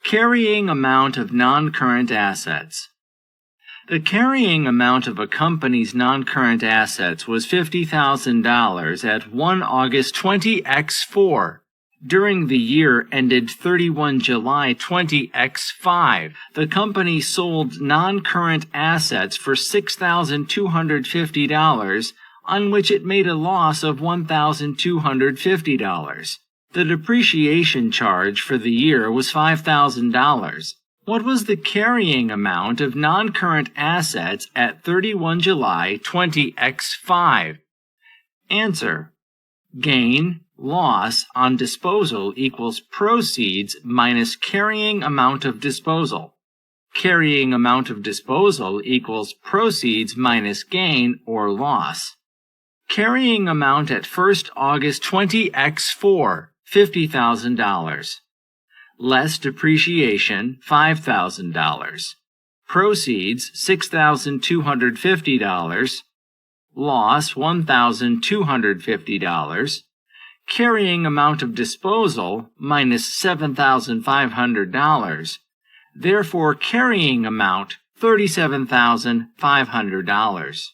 Carrying amount of non-current assets. The carrying amount of a company's non-current assets was $50,000 at 1 August 20x4. During the year ended 31 July 20x5, the company sold non-current assets for $6,250, on which it made a loss of $1,250. The depreciation charge for the year was $5,000. What was the carrying amount of non-current assets at 31 July 20x5? Answer: gain, loss on disposal equals proceeds minus carrying amount of disposal. Carrying amount of disposal equals proceeds minus gain or loss. Carrying amount at 1st August 20x4, $50,000. Less depreciation, $5,000. Proceeds, $6,250. Loss, $1,250. Carrying amount of disposal, minus $7,500. Therefore, carrying amount, $37,500.